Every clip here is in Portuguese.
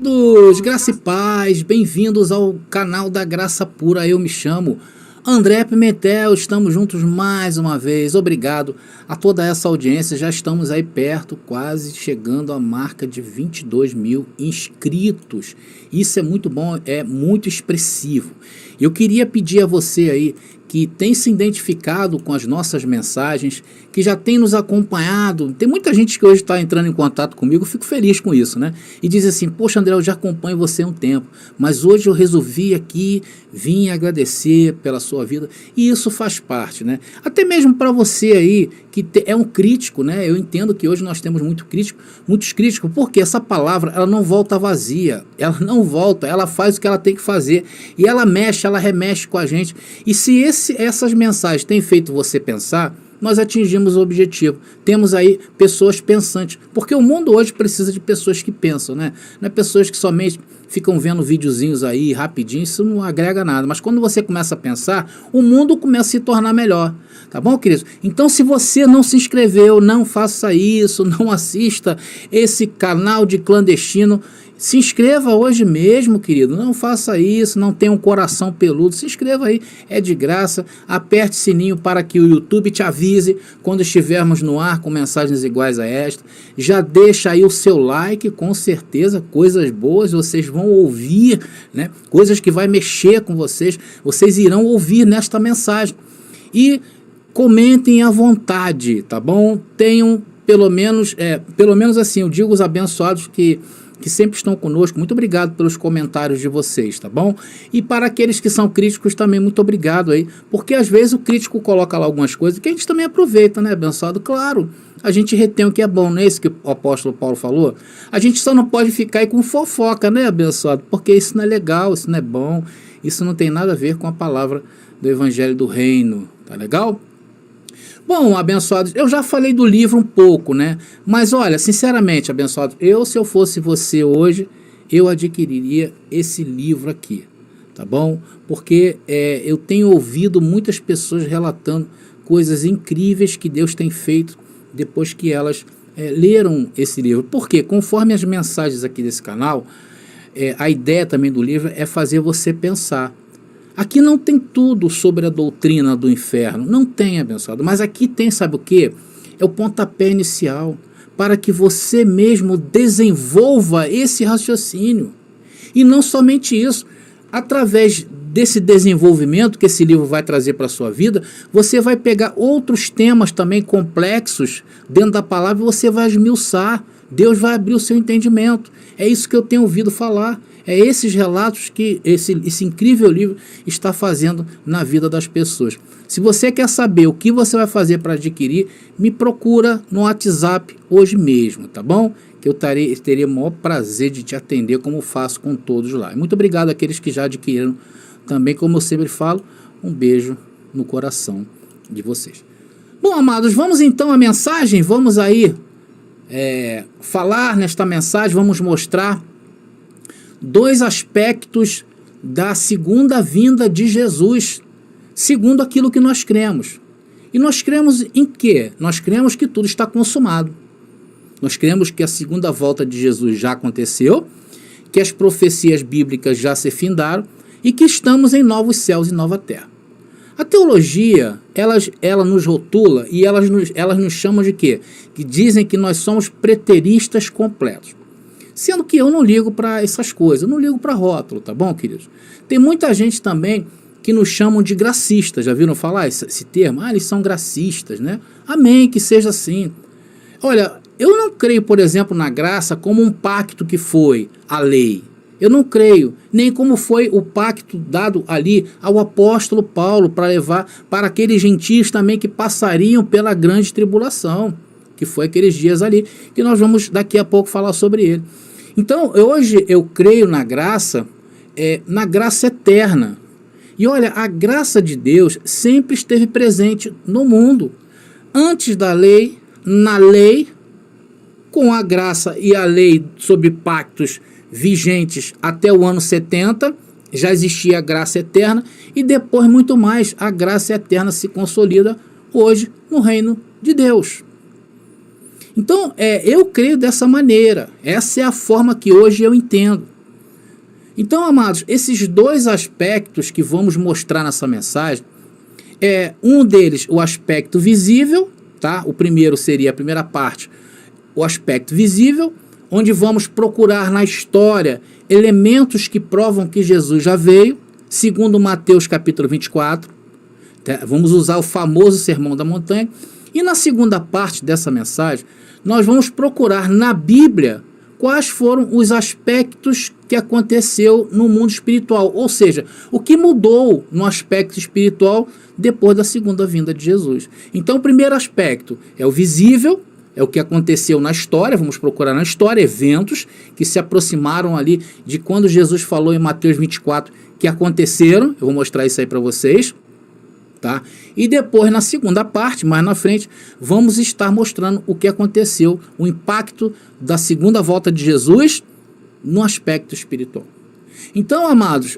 Dos Graça e Paz, bem-vindos ao canal da Graça Pura. Eu me chamo André Pimentel, estamos juntos mais uma vez. Obrigado a toda essa audiência. Já estamos aí perto, quase chegando à marca de 22 mil inscritos. Isso é muito bom, é muito expressivo. Eu queria pedir a você aí que tem se identificado com as nossas mensagens, que já tem nos acompanhado. Tem muita gente que hoje está entrando em contato comigo, fico feliz com isso, né? E diz assim, poxa André, eu já acompanho você há um tempo, mas hoje eu resolvi aqui vir agradecer pela sua vida, e isso faz parte, né? Até mesmo para você aí, que é um crítico, né? Eu entendo que hoje nós temos muitos críticos, porque essa palavra, ela não volta vazia, ela não volta, ela faz o que ela tem que fazer, e ela mexe, ela remexe com a gente, e se essas mensagens têm feito você pensar, nós atingimos o objetivo. Temos aí pessoas pensantes, porque o mundo hoje precisa de pessoas que pensam, né? Não é pessoas que somente ficam vendo videozinhos aí rapidinho, isso não agrega nada. Mas quando você começa a pensar, o mundo começa a se tornar melhor. Tá bom, querido? Então, se você não se inscreveu, não faça isso, não assista esse canal de clandestino. Se inscreva hoje mesmo, querido. Não faça isso, não tenha um coração peludo. Se inscreva aí, é de graça. Aperte o sininho para que o YouTube te avise quando estivermos no ar com mensagens iguais a esta. Já deixa aí o seu like, com certeza, coisas boas vocês vão ouvir, né? Coisas que vai mexer com vocês. Vocês irão ouvir nesta mensagem. E comentem à vontade, tá bom? Tenham pelo menos assim, eu digo os abençoados que sempre estão conosco, muito obrigado pelos comentários de vocês, tá bom? E para aqueles que são críticos também, muito obrigado aí, porque às vezes o crítico coloca lá algumas coisas que a gente também aproveita, né, abençoado? Claro, a gente retém o que é bom, não é isso que o apóstolo Paulo falou? A gente só não pode ficar aí com fofoca, né, abençoado? Porque isso não é legal, isso não é bom, isso não tem nada a ver com a palavra do Evangelho do Reino, tá legal? Bom, abençoados, eu já falei do livro um pouco, né? Mas olha, sinceramente, abençoados, se eu fosse você hoje, eu adquiriria esse livro aqui, tá bom? Porque eu tenho ouvido muitas pessoas relatando coisas incríveis que Deus tem feito depois que elas leram esse livro. Porque, conforme as mensagens aqui desse canal, a ideia também do livro é fazer você pensar. Aqui não tem tudo sobre a doutrina do inferno, não tem, abençoado, mas aqui tem, sabe o que? É o pontapé inicial, para que você mesmo desenvolva esse raciocínio. E não somente isso, através desse desenvolvimento que esse livro vai trazer para a sua vida, você vai pegar outros temas também complexos dentro da palavra e você vai esmiuçar. Deus vai abrir o seu entendimento. É isso que eu tenho ouvido falar. É esses relatos que esse incrível livro está fazendo na vida das pessoas. Se você quer saber o que você vai fazer para adquirir, me procura no WhatsApp hoje mesmo, tá bom? Que eu teria o maior prazer de te atender, como faço com todos lá. Muito obrigado àqueles que já adquiriram também, como eu sempre falo, um beijo no coração de vocês. Bom, amados, vamos então à mensagem, vamos aí falar nesta mensagem, vamos mostrar dois aspectos da segunda vinda de Jesus, segundo aquilo que nós cremos. E nós cremos em quê? Nós cremos que tudo está consumado. Nós cremos que a segunda volta de Jesus já aconteceu, que as profecias bíblicas já se findaram e que estamos em novos céus e nova terra. A teologia, ela nos rotula e elas nos chamam de quê? Que dizem que nós somos preteristas completos. Sendo que eu não ligo para essas coisas, eu não ligo para rótulo, tá bom, queridos? Tem muita gente também que nos chamam de gracistas, já viram falar esse termo? Eles são gracistas, né? Amém, que seja assim. Olha, eu não creio, por exemplo, na graça como um pacto que foi a lei. Eu não creio, nem como foi o pacto dado ali ao apóstolo Paulo para levar para aqueles gentios também que passariam pela grande tribulação, que foi aqueles dias ali, que nós vamos daqui a pouco falar sobre ele. Então, hoje eu creio na graça eterna. E olha, a graça de Deus sempre esteve presente no mundo. Antes da lei, na lei, com a graça e a lei sobre pactos vigentes até o ano 70, já existia a graça eterna, e depois muito mais, a graça eterna se consolida hoje no reino de Deus. Então, eu creio dessa maneira. Essa é a forma que hoje eu entendo. Então, amados, esses dois aspectos que vamos mostrar nessa mensagem, um deles, o aspecto visível, tá? O primeiro seria a primeira parte, o aspecto visível, onde vamos procurar na história elementos que provam que Jesus já veio, segundo Mateus capítulo 24. Tá? Vamos usar o famoso Sermão da Montanha. E na segunda parte dessa mensagem, nós vamos procurar na Bíblia quais foram os aspectos que aconteceu no mundo espiritual, ou seja, o que mudou no aspecto espiritual depois da segunda vinda de Jesus. Então, o primeiro aspecto é o visível, é o que aconteceu na história, vamos procurar na história, eventos que se aproximaram ali de quando Jesus falou em Mateus 24 que aconteceram, eu vou mostrar isso aí para vocês. Tá? E depois, na segunda parte, mais na frente, vamos estar mostrando o que aconteceu, o impacto da segunda volta de Jesus no aspecto espiritual. Então, amados,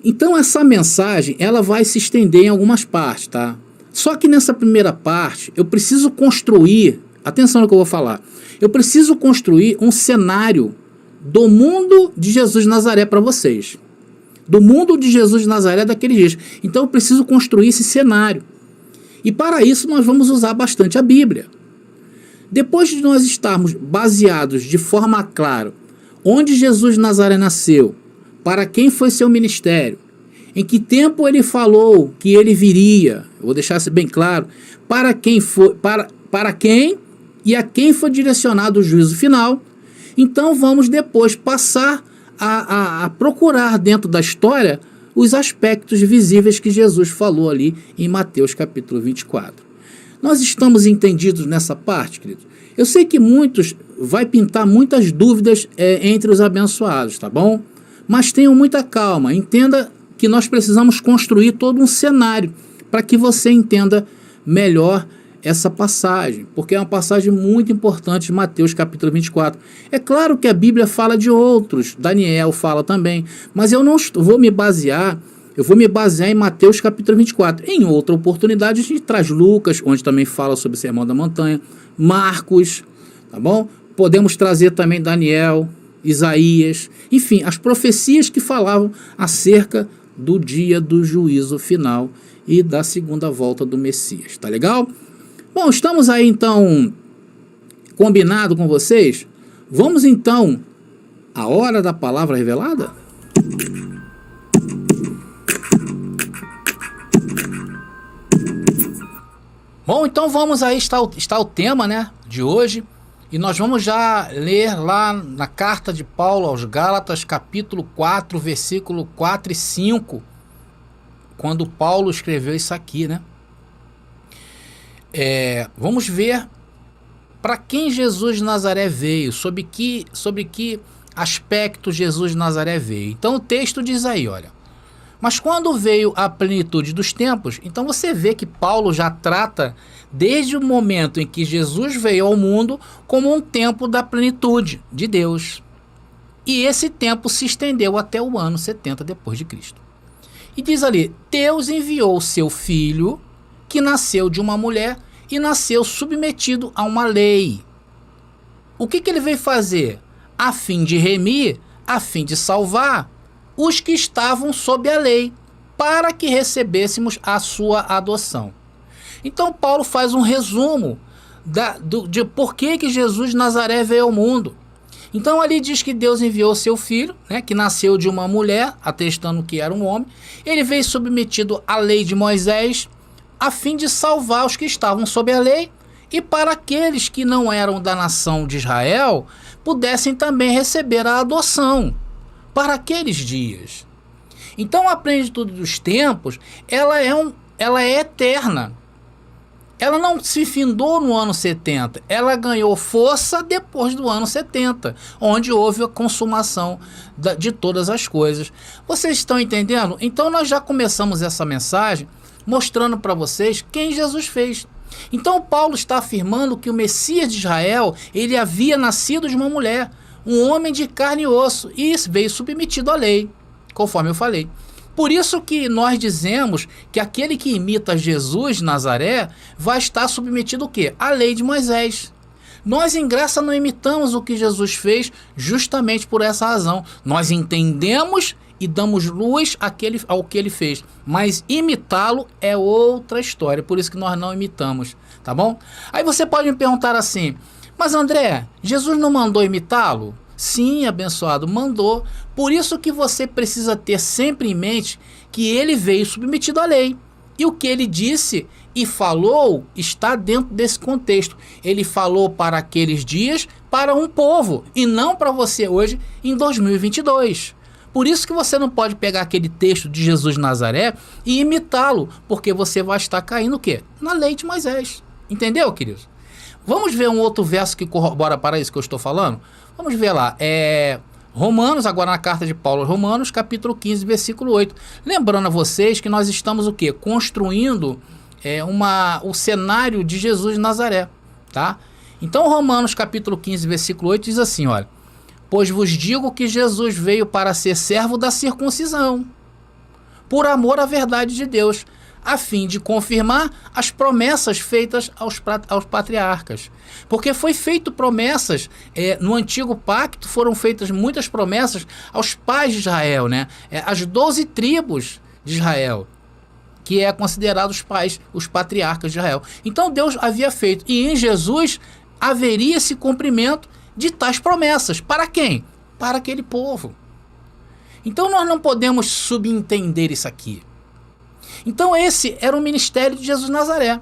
então essa mensagem ela vai se estender em algumas partes, tá? Só que nessa primeira parte, eu preciso construir, atenção no que eu vou falar, eu preciso construir um cenário do mundo de Jesus de Nazaré para vocês. Do mundo de Jesus de Nazaré daqueles dias. Então eu preciso construir esse cenário. E para isso nós vamos usar bastante a Bíblia. Depois de nós estarmos baseados de forma clara onde Jesus de Nazaré nasceu, para quem foi seu ministério, em que tempo ele falou que ele viria, eu vou deixar isso bem claro, para quem foi, para quem e a quem foi direcionado o juízo final, então vamos depois passar a procurar dentro da história os aspectos visíveis que Jesus falou ali em Mateus capítulo 24. Nós estamos entendidos nessa parte, queridos? Eu sei que muitos vai pintar muitas dúvidas entre os abençoados, tá bom? Mas tenham muita calma, entenda que nós precisamos construir todo um cenário para que você entenda melhor essa passagem, porque é uma passagem muito importante de Mateus capítulo 24. É claro que a Bíblia fala de outros, Daniel fala também, mas eu não vou me basear, eu vou me basear em Mateus capítulo 24. Em outra oportunidade a gente traz Lucas, onde também fala sobre o Sermão da Montanha, Marcos, tá bom? Podemos trazer também Daniel, Isaías, enfim, as profecias que falavam acerca do dia do juízo final e da segunda volta do Messias, tá legal? Bom, estamos aí então combinado com vocês? Vamos então à hora da palavra revelada? Bom, então vamos aí, está o tema, né, de hoje, e nós vamos já ler lá na carta de Paulo aos Gálatas, capítulo 4, versículo 4 e 5, quando Paulo escreveu isso aqui, né? Vamos ver para quem Jesus de Nazaré veio, sobre que aspecto Jesus de Nazaré veio. Então o texto diz aí, olha: mas quando veio a plenitude dos tempos, então você vê que Paulo já trata desde o momento em que Jesus veio ao mundo como um tempo da plenitude de Deus. E esse tempo se estendeu até o ano 70 depois de Cristo. E diz ali: Deus enviou o seu filho, que nasceu de uma mulher e nasceu submetido a uma lei. O que ele veio fazer? A fim de remir, a fim de salvar os que estavam sob a lei, para que recebêssemos a sua adoção. Então Paulo faz um resumo de por que Jesus de Nazaré veio ao mundo. Então ali diz que Deus enviou seu filho, né, que nasceu de uma mulher, atestando que era um homem. Ele veio submetido à lei de Moisés, a fim de salvar os que estavam sob a lei, e para aqueles que não eram da nação de Israel, pudessem também receber a adoção para aqueles dias. Então a plenitude dos tempos, ela é eterna. Ela não se findou no ano 70, ela ganhou força depois do ano 70, onde houve a consumação de todas as coisas. Vocês estão entendendo? Então nós já começamos essa mensagem mostrando para vocês quem Jesus fez. Então Paulo está afirmando que o Messias de Israel, ele havia nascido de uma mulher, um homem de carne e osso, e veio submetido à lei, conforme eu falei. Por isso que nós dizemos que aquele que imita Jesus de Nazaré vai estar submetido o quê? À lei de Moisés. Nós em graça não imitamos o que Jesus fez justamente por essa razão. Nós entendemos e damos luz ao que ele fez. Mas imitá-lo é outra história. Por isso que nós não imitamos, tá bom? Aí você pode me perguntar assim, mas André, Jesus não mandou imitá-lo? Sim, abençoado, mandou. Por isso que você precisa ter sempre em mente que ele veio submetido à lei. E o que ele disse e falou está dentro desse contexto. Ele falou para aqueles dias, para um povo, e não para você hoje em 2022. Por isso que você não pode pegar aquele texto de Jesus de Nazaré e imitá-lo, porque você vai estar caindo o quê? Na lei de Moisés. Entendeu, queridos? Vamos ver um outro verso que corrobora para isso que eu estou falando? Vamos ver lá. Romanos, agora na carta de Paulo aos Romanos, capítulo 15, versículo 8. Lembrando a vocês que nós estamos o quê? Construindo o cenário de Jesus de Nazaré, tá? Então Romanos capítulo 15, versículo 8 diz assim, olha: pois vos digo que Jesus veio para ser servo da circuncisão, por amor à verdade de Deus, a fim de confirmar as promessas feitas aos patriarcas. Porque foi feito promessas, no antigo pacto foram feitas muitas promessas aos pais de Israel, né? As 12 tribos de Israel, que é considerado os pais, os patriarcas de Israel. Então Deus havia feito, e em Jesus haveria esse cumprimento de tais promessas. Para quem? Para aquele povo. Então nós não podemos subentender isso aqui. Então esse era o ministério de Jesus de Nazaré.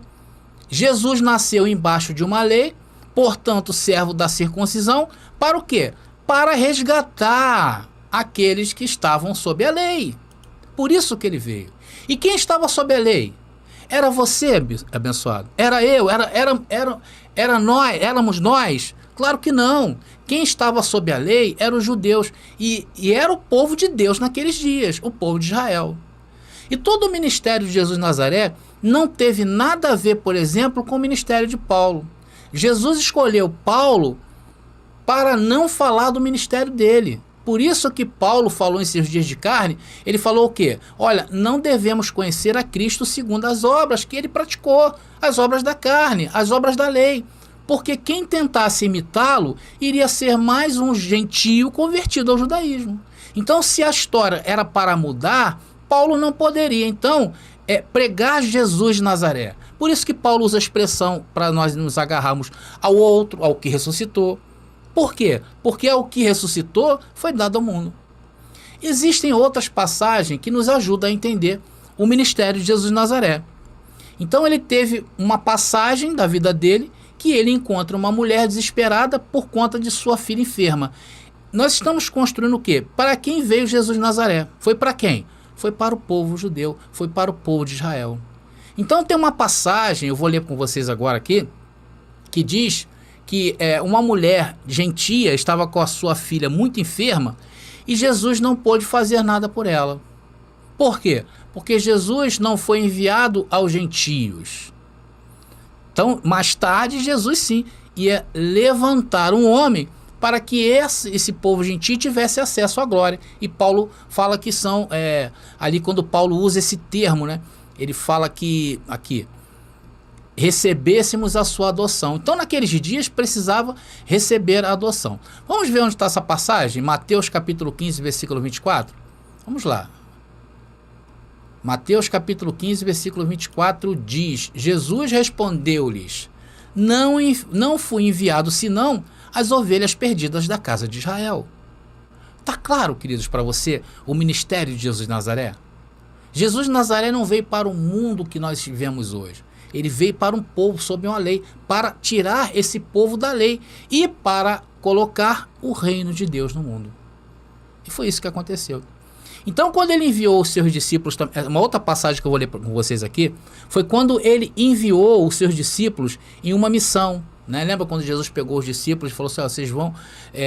Jesus nasceu embaixo de uma lei, portanto servo da circuncisão, para o quê? Para resgatar aqueles que estavam sob a lei. Por isso que ele veio. E quem estava sob a lei? Era você, abençoado? Era eu? Éramos nós? Claro que não. Quem estava sob a lei eram os judeus. E era o povo de Deus naqueles dias, o povo de Israel. E todo o ministério de Jesus de Nazaré não teve nada a ver, por exemplo, com o ministério de Paulo. Jesus escolheu Paulo para não falar do ministério dele. Por isso que Paulo falou em seus dias de carne, ele falou o quê? Olha, não devemos conhecer a Cristo segundo as obras que ele praticou, as obras da carne, as obras da lei. Porque quem tentasse imitá-lo iria ser mais um gentio convertido ao judaísmo. Então, se a história era para mudar, Paulo não poderia, então, pregar Jesus de Nazaré. Por isso que Paulo usa a expressão para nós nos agarrarmos ao outro, ao que ressuscitou. Por quê? Porque o que ressuscitou foi dado ao mundo. Existem outras passagens que nos ajudam a entender o ministério de Jesus de Nazaré. Então ele teve uma passagem da vida dele que ele encontra uma mulher desesperada por conta de sua filha enferma. Nós estamos construindo o quê? Para quem veio Jesus de Nazaré? Foi para quem? Foi para o povo judeu, foi para o povo de Israel. Então tem uma passagem, eu vou ler com vocês agora aqui, que diz que uma mulher gentia estava com a sua filha muito enferma e Jesus não pôde fazer nada por ela. Por quê? Porque Jesus não foi enviado aos gentios. Então, mais tarde, Jesus sim ia levantar um homem para que esse povo gentio tivesse acesso à glória. E Paulo fala que são, ali quando Paulo usa esse termo, né? Ele fala que, aqui, recebêssemos a sua adoção. Então, naqueles dias, precisava receber a adoção. Vamos ver onde está essa passagem? Mateus capítulo 15, versículo 24. Vamos lá. Mateus capítulo 15, versículo 24 diz: Jesus respondeu-lhes: não fui enviado senão as ovelhas perdidas da casa de Israel. Está claro, queridos, para você o ministério de Jesus de Nazaré? Jesus de Nazaré não veio para o mundo que nós vivemos hoje. Ele veio para um povo sob uma lei, para tirar esse povo da lei e para colocar o reino de Deus no mundo. E foi isso que aconteceu. Então, quando ele enviou os seus discípulos, uma outra passagem que eu vou ler com vocês aqui, foi quando ele enviou os seus discípulos em uma missão. Né? Lembra quando Jesus pegou os discípulos e falou assim: vocês vão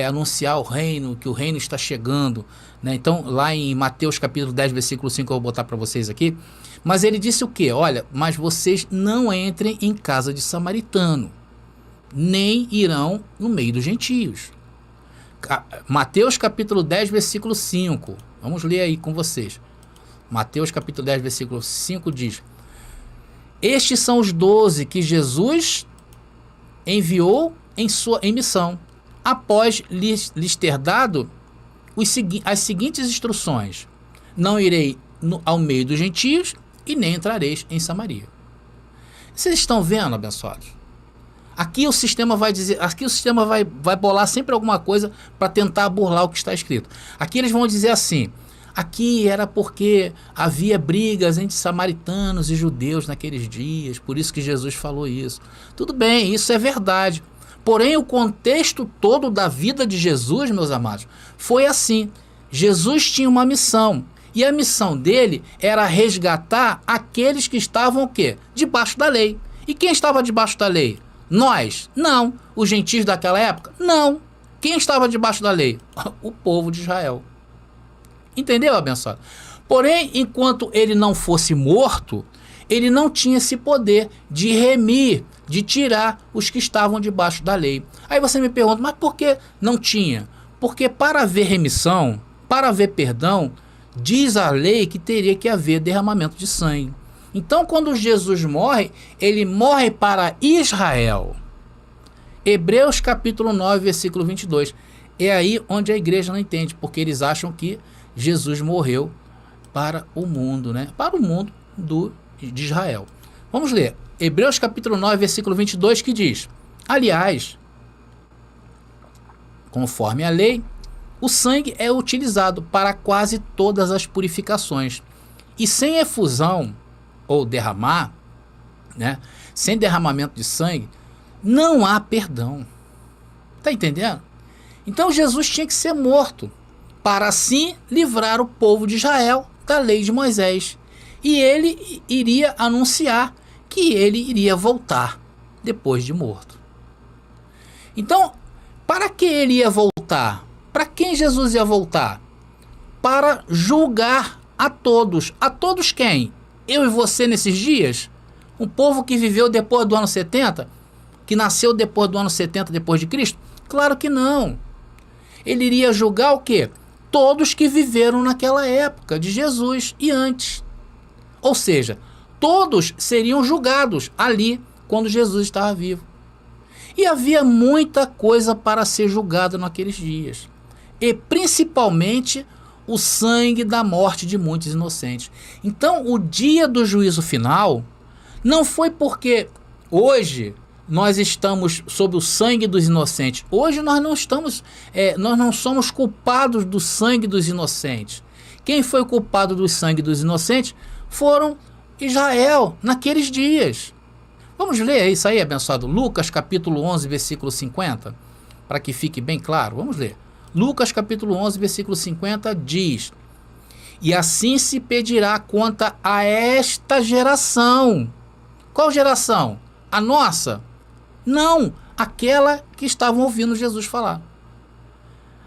anunciar o reino, que o reino está chegando. Né? Então, lá em Mateus capítulo 10, versículo 5, eu vou botar para vocês aqui. Mas ele disse o quê? Olha, mas vocês não entrem em casa de samaritano, nem irão no meio dos gentios. Mateus capítulo 10, versículo 5. Vamos ler aí com vocês. Mateus capítulo 10, versículo 5 diz: estes são os 12 que Jesus enviou em missão, após lhes ter dado as seguintes instruções: não irei ao meio dos gentios e nem entrareis em Samaria. Vocês estão vendo, abençoados? Aqui o sistema vai dizer, aqui o sistema vai bolar sempre alguma coisa para tentar burlar o que está escrito. Aqui eles vão dizer assim: aqui era porque havia brigas entre samaritanos e judeus naqueles dias, por isso que Jesus falou isso. Tudo bem, isso é verdade. Porém, o contexto todo da vida de Jesus, meus amados, foi assim. Jesus tinha uma missão, e a missão dele era resgatar aqueles que estavam o quê? Debaixo da lei. E quem estava debaixo da lei? Nós? Não. Os gentios daquela época? Não. Quem estava debaixo da lei? O povo de Israel. Entendeu, abençoado? Porém, enquanto ele não fosse morto, ele não tinha esse poder de remir, de tirar os que estavam debaixo da lei. Aí você me pergunta, mas por que não tinha? Porque para haver remissão, para haver perdão, diz a lei que teria que haver derramamento de sangue. Então, quando Jesus morre, ele morre para Israel. Hebreus capítulo 9, versículo 22. É aí onde a igreja não entende, porque eles acham que Jesus morreu para o mundo, né? Para o mundo de Israel. Vamos ler. Hebreus capítulo 9, versículo 22, que diz: aliás, conforme a lei, o sangue é utilizado para quase todas as purificações. E sem efusão, ou derramar, né? Sem derramamento de sangue, não há perdão. Está entendendo? Então Jesus tinha que ser morto, para assim livrar o povo de Israel da lei de Moisés. E ele iria anunciar que ele iria voltar depois de morto. Então, para que ele ia voltar? Para quem Jesus ia voltar? Para julgar a todos. A todos quem? Eu e você nesses dias? Um povo que viveu depois do ano 70? Que nasceu depois do ano 70 depois de Cristo? Claro que não. Ele iria julgar o quê? Todos que viveram naquela época de Jesus e antes. Ou seja, todos seriam julgados ali quando Jesus estava vivo. E havia muita coisa para ser julgada naqueles dias. E principalmente o sangue da morte de muitos inocentes. Então o dia do juízo final não foi porque hoje nós estamos sob o sangue dos inocentes. Hoje nós não somos culpados do sangue dos inocentes. Quem foi culpado do sangue dos inocentes foram Israel naqueles dias. Vamos ler isso aí, abençoado. Lucas capítulo 11, versículo 50, para que fique bem claro. Vamos ler. Lucas capítulo 11, versículo 50 diz: e assim se pedirá conta a esta geração. Qual geração? A nossa? Não, aquela que estavam ouvindo Jesus falar.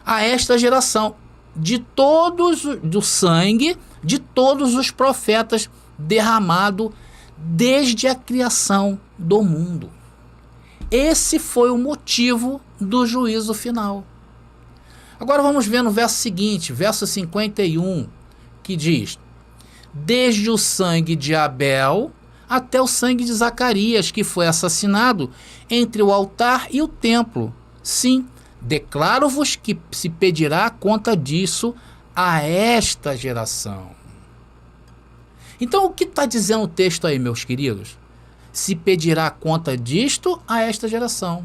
A esta geração, de todos, do sangue de todos os profetas derramado desde a criação do mundo. Esse foi o motivo do juízo final. Agora vamos ver no verso seguinte, verso 51, que diz: desde o sangue de Abel até o sangue de Zacarias, que foi assassinado entre o altar e o templo. Sim, declaro-vos que se pedirá conta disso a esta geração. Então, o que está dizendo o texto aí, meus queridos? Se pedirá conta disto a esta geração.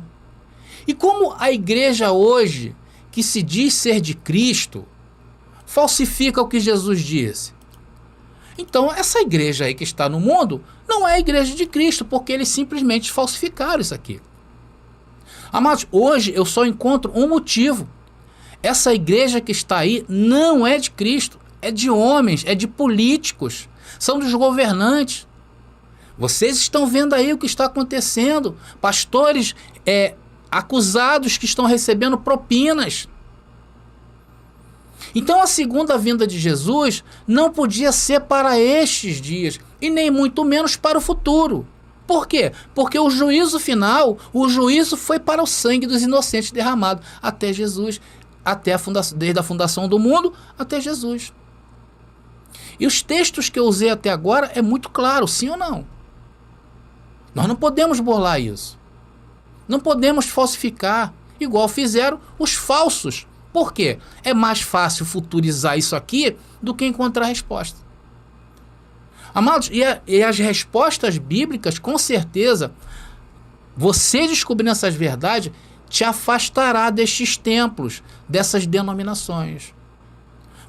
E como a igreja hoje, que se diz ser de Cristo, falsifica o que Jesus disse? Então, essa igreja aí que está no mundo não é a igreja de Cristo, porque eles simplesmente falsificaram isso aqui. Amados, hoje eu só encontro um motivo. Essa igreja que está aí não é de Cristo, é de homens, é de políticos, são dos governantes. Vocês estão vendo aí o que está acontecendo. Pastores acusados que estão recebendo propinas. Então a segunda vinda de Jesus não podia ser para estes dias e nem muito menos para o futuro. Por quê? Porque o juízo final, o juízo foi para o sangue dos inocentes derramado até Jesus, desde a fundação do mundo até Jesus. E os textos que eu usei até agora é muito claro, sim ou não? Nós não podemos burlar isso. Não podemos falsificar, igual fizeram os falsos. Por quê? É mais fácil futurizar isso aqui do que encontrar a resposta. Amados, e as respostas bíblicas, com certeza, você descobrindo essas verdades, te afastará destes templos, dessas denominações.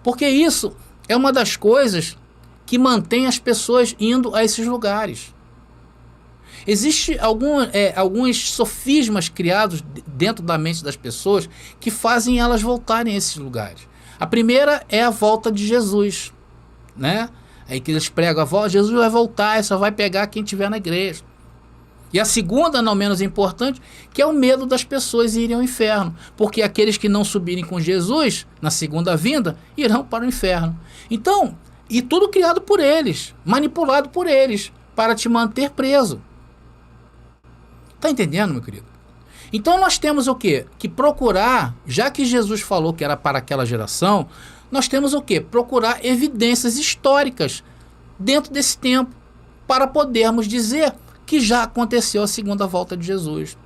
Porque isso é uma das coisas que mantém as pessoas indo a esses lugares. Existem alguns sofismas criados dentro da mente das pessoas que fazem elas voltarem a esses lugares. A primeira é a volta de Jesus, né? Aí que eles pregam Jesus vai voltar, só vai pegar quem estiver na igreja. E a segunda, não menos importante, que é o medo das pessoas irem ao inferno. Porque aqueles que não subirem com Jesus, na segunda vinda, irão para o inferno. Então, e tudo criado por eles, manipulado por eles, para te manter preso. Está entendendo, meu querido? Então nós temos o quê? Que procurar, já que Jesus falou que era para aquela geração, nós temos o quê? Procurar evidências históricas dentro desse tempo, para podermos dizer que já aconteceu a segunda volta de Jesus.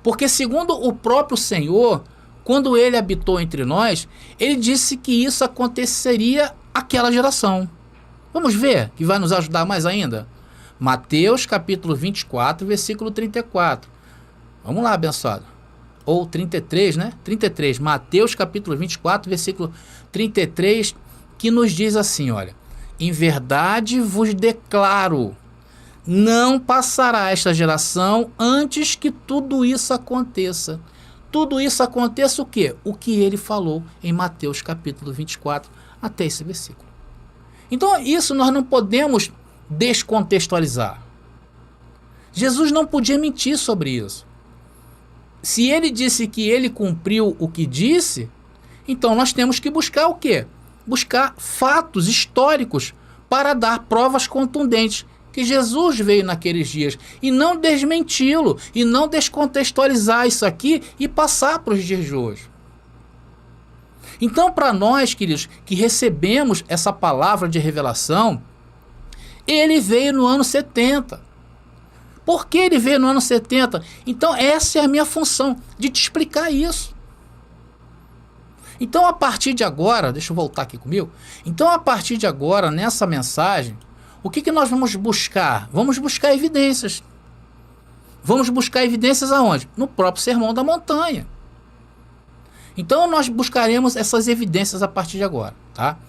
Porque segundo o próprio Senhor, quando ele habitou entre nós, ele disse que isso aconteceria àquela geração. Vamos ver, que vai nos ajudar mais ainda? Mateus capítulo 24, versículo 34. Vamos lá, abençoado. Ou 33, né? 33. Mateus capítulo 24, versículo 33, que nos diz assim, olha. Em verdade vos declaro, não passará esta geração antes que tudo isso aconteça. Tudo isso aconteça o quê? O que ele falou em Mateus capítulo 24, até esse versículo. Então isso nós não podemos descontextualizar. Jesus não podia mentir sobre isso. Se ele disse que ele cumpriu o que disse, então nós temos que buscar o quê? Buscar fatos históricos para dar provas contundentes que Jesus veio naqueles dias e não desmenti-lo e não descontextualizar isso aqui e passar para os dias de hoje. Então, para nós, queridos, que recebemos essa palavra de revelação, ele veio no ano 70. Por que ele veio no ano 70? Então, essa é a minha função, de te explicar isso. Então, a partir de agora, deixa eu voltar aqui comigo. Então, a partir de agora, nessa mensagem, o que nós vamos buscar? Vamos buscar evidências. Vamos buscar evidências aonde? No próprio Sermão da Montanha. Então, nós buscaremos essas evidências a partir de agora, tá?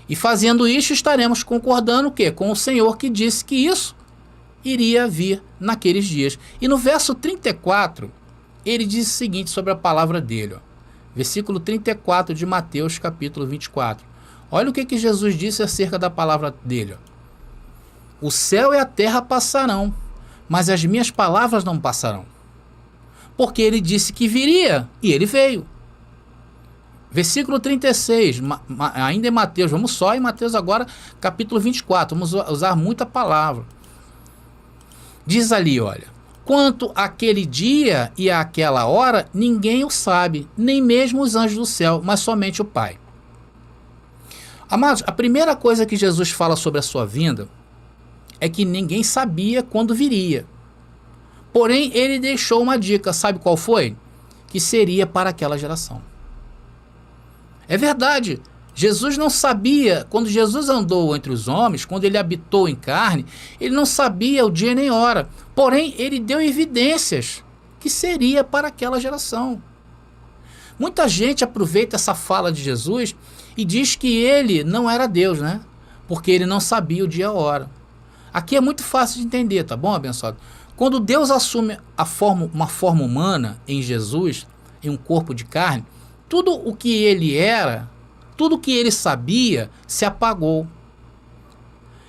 E fazendo isso, estaremos concordando o quê? Com o Senhor que disse que isso iria vir naqueles dias. E no verso 34, ele diz o seguinte sobre a palavra dele, ó. Versículo 34 de Mateus, capítulo 24. Olha o que Jesus disse acerca da palavra dele, ó. O céu e a terra passarão, mas as minhas palavras não passarão. Porque ele disse que viria, e ele veio. Versículo 36, ainda em Mateus, vamos só em Mateus agora, capítulo 24, vamos usar muita palavra. Diz ali, olha, quanto àquele dia e àquela hora, ninguém o sabe, nem mesmo os anjos do céu, mas somente o Pai. Amados, a primeira coisa que Jesus fala sobre a sua vinda é que ninguém sabia quando viria. Porém, ele deixou uma dica, sabe qual foi? Que seria para aquela geração. É verdade, Jesus não sabia, quando Jesus andou entre os homens, quando ele habitou em carne, ele não sabia o dia nem hora. Porém, ele deu evidências que seria para aquela geração. Muita gente aproveita essa fala de Jesus e diz que ele não era Deus, né? Porque ele não sabia o dia e a hora. Aqui é muito fácil de entender, tá bom, abençoado? Quando Deus assume uma forma humana em Jesus, em um corpo de carne, tudo o que ele era, tudo o que ele sabia, se apagou.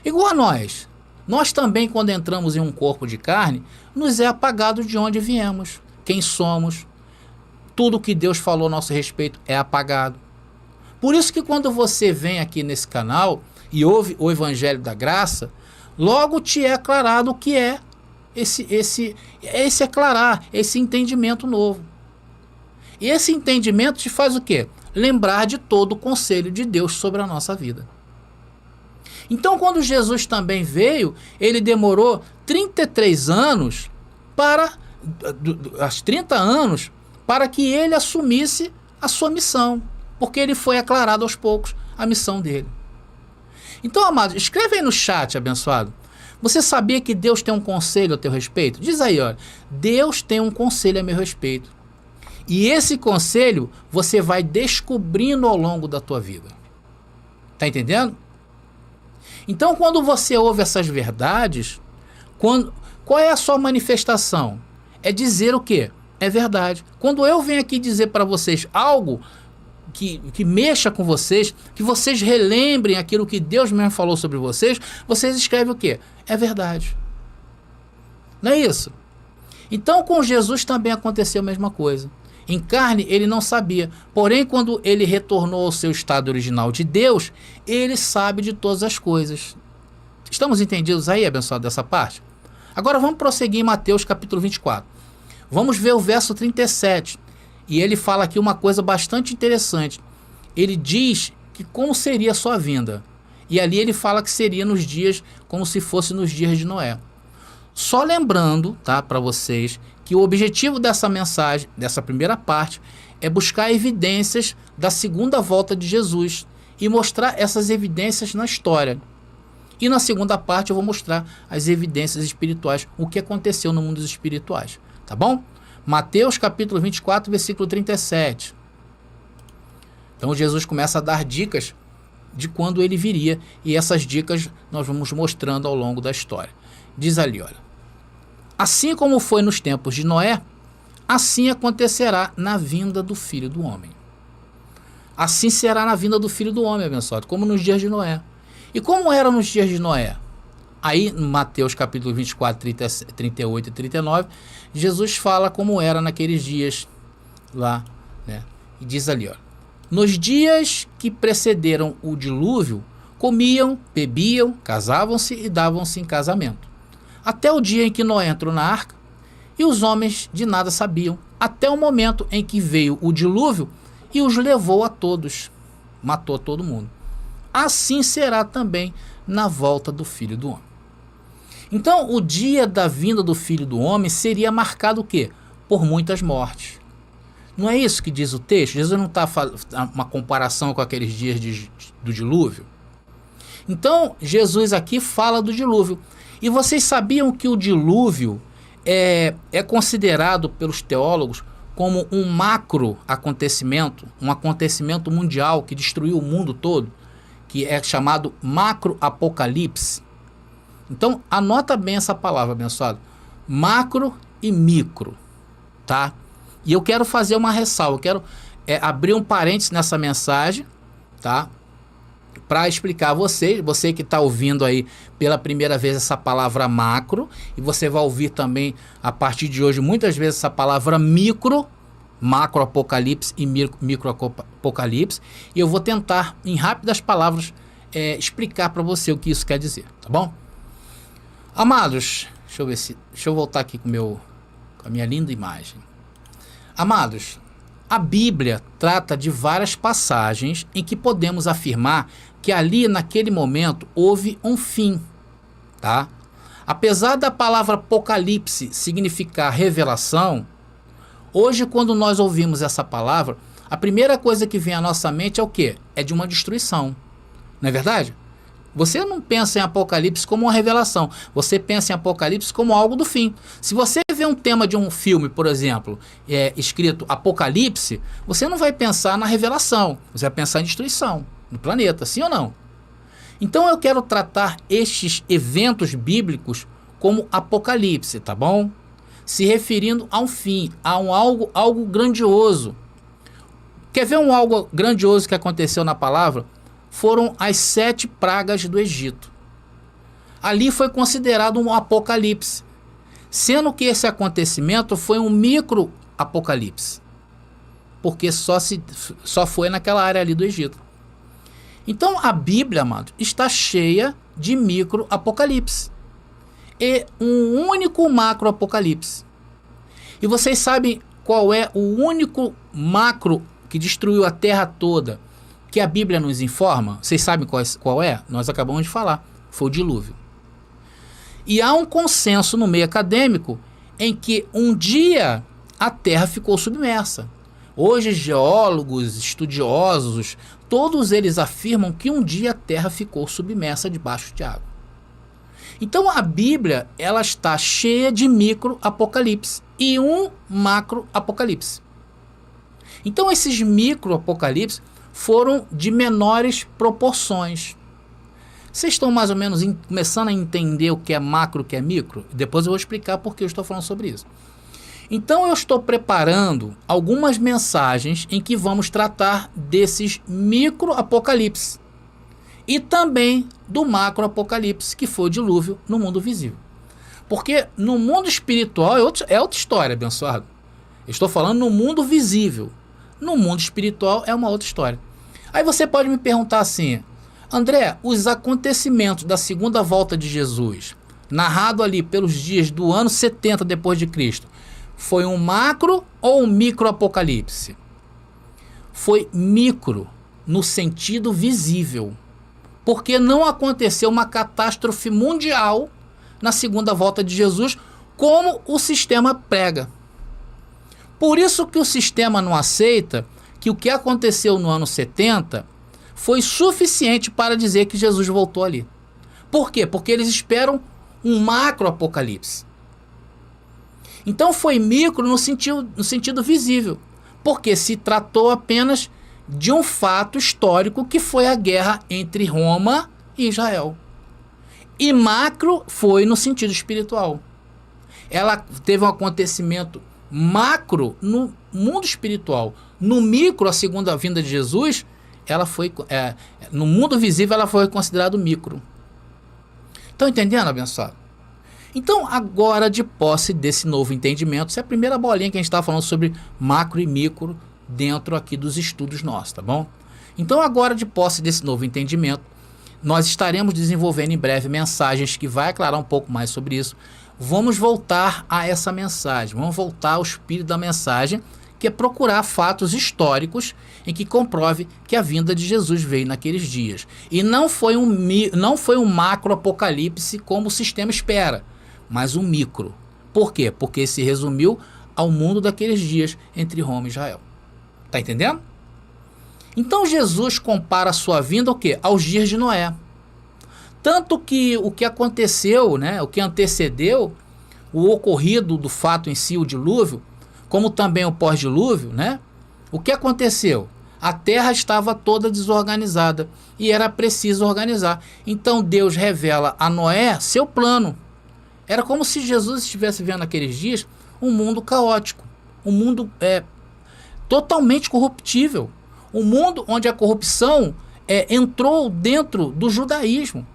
Igual a nós. Nós também, quando entramos em um corpo de carne, nos é apagado de onde viemos, quem somos. Tudo o que Deus falou a nosso respeito é apagado. Por isso que quando você vem aqui nesse canal e ouve o Evangelho da Graça, logo te é aclarado o que é esse aclarar, esse entendimento novo. E esse entendimento te faz o quê? Lembrar de todo o conselho de Deus sobre a nossa vida. Então, quando Jesus também veio, ele demorou 33 anos para, aos 30 anos, para que ele assumisse a sua missão, porque ele foi aclarado aos poucos a missão dele. Então, amados, escreve aí no chat, abençoado. Você sabia que Deus tem um conselho a teu respeito? Diz aí, olha, Deus tem um conselho a meu respeito. E esse conselho você vai descobrindo ao longo da tua vida. Tá entendendo? Então, quando você ouve essas verdades, qual é a sua manifestação? É dizer o quê? É verdade. Quando eu venho aqui dizer para vocês algo que mexa com vocês, que vocês relembrem aquilo que Deus mesmo falou sobre vocês, vocês escrevem o quê? É verdade. Não é isso? Então, com Jesus também aconteceu a mesma coisa. Em carne, ele não sabia. Porém, quando ele retornou ao seu estado original de Deus, ele sabe de todas as coisas. Estamos entendidos aí, abençoado, dessa parte? Agora vamos prosseguir em Mateus capítulo 24. Vamos ver o verso 37. E ele fala aqui uma coisa bastante interessante. Ele diz que como seria a sua vinda. E ali ele fala que seria nos dias, como se fosse nos dias de Noé. Só lembrando, tá, para vocês, que o objetivo dessa mensagem, dessa primeira parte, é buscar evidências da segunda volta de Jesus e mostrar essas evidências na história. E na segunda parte eu vou mostrar as evidências espirituais, o que aconteceu no mundo dos espirituais, tá bom? Mateus capítulo 24, versículo 37. Então Jesus começa a dar dicas de quando ele viria, e essas dicas nós vamos mostrando ao longo da história. Diz ali, olha: assim como foi nos tempos de Noé, assim acontecerá na vinda do Filho do Homem. Assim será na vinda do Filho do Homem, abençoado, como nos dias de Noé. E como era nos dias de Noé? Aí, em Mateus capítulo 24, 38 e 39, Jesus fala como era naqueles dias lá, né? E diz ali, ó: nos dias que precederam o dilúvio, comiam, bebiam, casavam-se e davam-se em casamento, até o dia em que Noé entrou na arca, e os homens de nada sabiam, até o momento em que veio o dilúvio e os levou a todos, matou todo mundo. Assim será também na volta do Filho do Homem. Então, o dia da vinda do Filho do Homem seria marcado o quê? Por muitas mortes. Não é isso que diz o texto? Jesus não está fazendo uma comparação com aqueles dias do dilúvio? Então, Jesus aqui fala do dilúvio. E vocês sabiam que o dilúvio é considerado pelos teólogos como um macro acontecimento, um acontecimento mundial que destruiu o mundo todo, que é chamado macro apocalipse. Então, anota bem essa palavra, abençoado. Macro e micro, tá? E eu quero fazer uma ressalva, eu quero abrir um parênteses nessa mensagem, tá? Para explicar a você que está ouvindo aí pela primeira vez essa palavra macro, e você vai ouvir também a partir de hoje muitas vezes essa palavra micro, macro apocalipse e micro apocalipse, e eu vou tentar em rápidas palavras explicar para você o que isso quer dizer, tá bom? Amados, deixa eu voltar aqui com a minha linda imagem. Amados, a Bíblia trata de várias passagens em que podemos afirmar que ali, naquele momento, houve um fim, tá? Apesar da palavra apocalipse significar revelação, hoje, quando nós ouvimos essa palavra, a primeira coisa que vem à nossa mente é o quê? É de uma destruição, não é verdade? Você não pensa em Apocalipse como uma revelação, você pensa em Apocalipse como algo do fim. Se você vê um tema de um filme, por exemplo, escrito Apocalipse, você não vai pensar na revelação, você vai pensar em destruição do planeta, sim ou não? Então eu quero tratar estes eventos bíblicos como Apocalipse, tá bom? Se referindo a um fim, a algo grandioso. Quer ver algo grandioso que aconteceu na palavra? Foram as 7 pragas do Egito. Ali foi considerado um apocalipse, sendo que esse acontecimento foi um micro apocalipse, porque só foi naquela área ali do Egito. Então a Bíblia, amado, está cheia de micro apocalipse e um único macro apocalipse. E vocês sabem qual é o único macro que destruiu a terra toda, que a Bíblia nos informa, vocês sabem qual é? Nós acabamos de falar, foi o dilúvio. E há um consenso no meio acadêmico em que um dia a Terra ficou submersa. Hoje, geólogos, estudiosos, todos eles afirmam que um dia a Terra ficou submersa debaixo de água. Então a Bíblia, ela está cheia de micro-apocalipse e um macro-apocalipse. Então esses micro-apocalipse foram de menores proporções. Vocês estão mais ou menos começando a entender o que é macro e o que é micro? Depois eu vou explicar por que eu estou falando sobre isso. Então eu estou preparando algumas mensagens em que vamos tratar desses micro-apocalipse e também do macro-apocalipse, que foi o dilúvio no mundo visível. Porque no mundo espiritual é outra história, abençoado. Eu estou falando no mundo visível. No mundo espiritual é uma outra história. Aí você pode me perguntar assim: André, os acontecimentos da segunda volta de Jesus, narrado ali pelos dias do ano 70 depois de Cristo, foi um macro ou um micro apocalipse? Foi micro no sentido visível, porque não aconteceu uma catástrofe mundial na segunda volta de Jesus como o sistema prega. Por isso que o sistema não aceita que o que aconteceu no ano 70 foi suficiente para dizer que Jesus voltou ali. Por quê? Porque eles esperam um macro apocalipse. Então foi micro no sentido visível, porque se tratou apenas de um fato histórico que foi a guerra entre Roma e Israel. E macro foi no sentido espiritual. Ela teve um acontecimento macro no mundo espiritual. No micro, a segunda vinda de Jesus, ela foi, no mundo visível, ela foi considerada micro. Estão entendendo, abençoado? Então, agora, de posse desse novo entendimento, essa é a primeira bolinha que a gente está falando sobre macro e micro dentro aqui dos estudos nossos, tá bom? Então, agora, de posse desse novo entendimento, nós estaremos desenvolvendo em breve mensagens que vai aclarar um pouco mais sobre isso. Vamos voltar a essa mensagem, vamos voltar ao espírito da mensagem, que é procurar fatos históricos em que comprove que a vinda de Jesus veio naqueles dias. E não foi um macro apocalipse como o sistema espera, mas um micro. Por quê? Porque se resumiu ao mundo daqueles dias entre Roma e Israel. Tá entendendo? Então Jesus compara a sua vinda ao quê? Aos dias de Noé. Tanto que o que aconteceu, né, o que antecedeu o ocorrido do fato em si, o dilúvio, como também o pós-dilúvio, né? O que aconteceu? A terra estava toda desorganizada e era preciso organizar. Então Deus revela a Noé seu plano. Era como se Jesus estivesse vendo naqueles dias um mundo caótico, um mundo totalmente corruptível, um mundo onde a corrupção entrou dentro do judaísmo.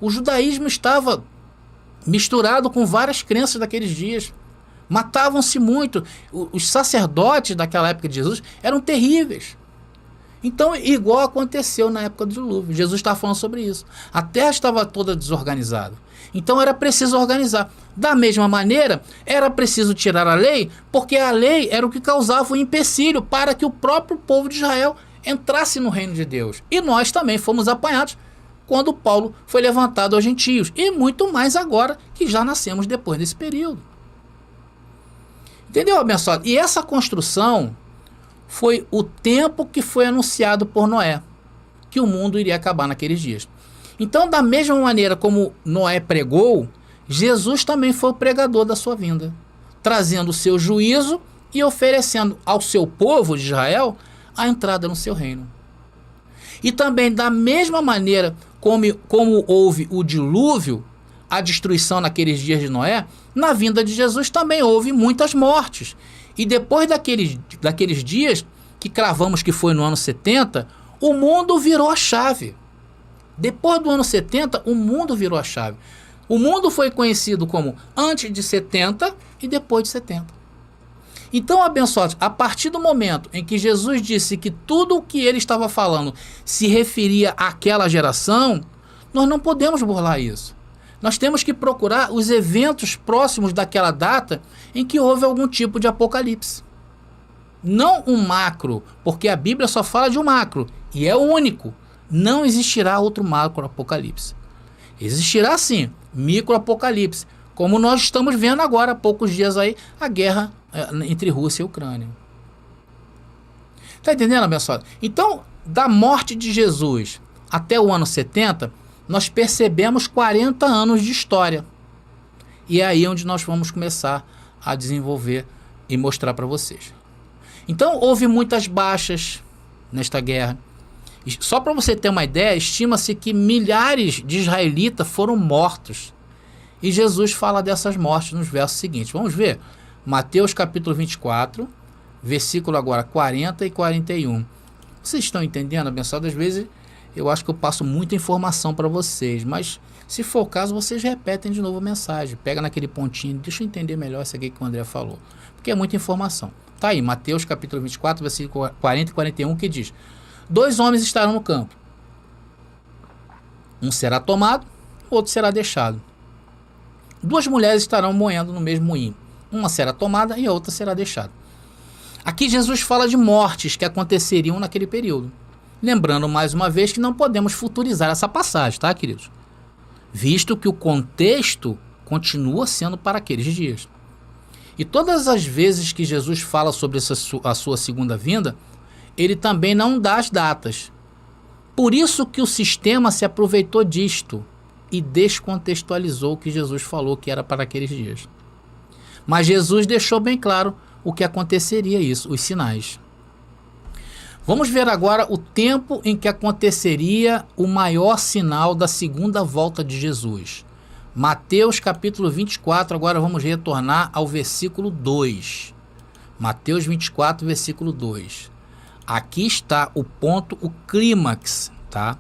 O judaísmo estava misturado com várias crenças daqueles dias. Matavam-se muito. Os sacerdotes daquela época de Jesus eram terríveis. Então, igual aconteceu na época do dilúvio. Jesus estava falando sobre isso. A terra estava toda desorganizada. Então, era preciso organizar. Da mesma maneira, era preciso tirar a lei, porque a lei era o que causava o empecilho para que o próprio povo de Israel entrasse no reino de Deus. E nós também fomos apanhados quando Paulo foi levantado aos gentios. E muito mais agora que já nascemos depois desse período. Entendeu, abençoado? E essa construção foi o tempo que foi anunciado por Noé, que o mundo iria acabar naqueles dias. Então, da mesma maneira como Noé pregou, Jesus também foi o pregador da sua vinda, trazendo o seu juízo e oferecendo ao seu povo de Israel a entrada no seu reino. E também, da mesma maneira como houve o dilúvio, a destruição naqueles dias de Noé, na vinda de Jesus também houve muitas mortes. E depois daqueles dias, que cravamos que foi no ano 70, o mundo virou a chave. Depois do ano 70, o mundo virou a chave. O mundo foi conhecido como antes de 70 e depois de 70. Então, abençoados, a partir do momento em que Jesus disse que tudo o que ele estava falando se referia àquela geração, nós não podemos burlar isso. Nós temos que procurar os eventos próximos daquela data em que houve algum tipo de apocalipse. Não um macro, porque a Bíblia só fala de um macro, E é o único. Não existirá outro macro-apocalipse. Existirá sim, micro-apocalipse. Como nós estamos vendo agora, há poucos dias aí, a guerra entre Rússia e Ucrânia. Está entendendo, abençoado? Então, da morte de Jesus até o ano 70, nós percebemos 40 anos de história. E é aí onde nós vamos começar a desenvolver e mostrar para vocês. Então, houve muitas baixas nesta guerra. Só para você ter uma ideia, estima-se que milhares de israelitas foram mortos. E Jesus fala dessas mortes nos versos seguintes. Vamos ver? Mateus capítulo 24, versículo agora 40 e 41. Vocês estão entendendo, abençoado? Às vezes eu acho que eu passo muita informação para vocês, mas se for o caso, vocês repetem de novo a mensagem. Pega naquele pontinho, deixa eu entender melhor isso aqui que o André falou. Porque é muita informação. Tá aí, Mateus capítulo 24, versículo 40 e 41, que diz: 2 homens estarão no campo. Um será tomado, o outro será deixado. 2 mulheres estarão moendo no mesmo moinho. Uma será tomada e a outra será deixada. Aqui Jesus fala de mortes que aconteceriam naquele período. Lembrando mais uma vez que não podemos futurizar essa passagem, tá, queridos? Visto que o contexto continua sendo para aqueles dias. E todas as vezes que Jesus fala sobre a sua segunda vinda, ele também não dá as datas. Por isso que o sistema se aproveitou disto e descontextualizou o que Jesus falou que era para aqueles dias. Mas Jesus deixou bem claro o que aconteceria isso, os sinais. Vamos ver agora o tempo em que aconteceria o maior sinal da segunda volta de Jesus. Mateus capítulo 24, agora vamos retornar ao versículo 2. Mateus 24, versículo 2. Aqui está o ponto, o clímax, tá?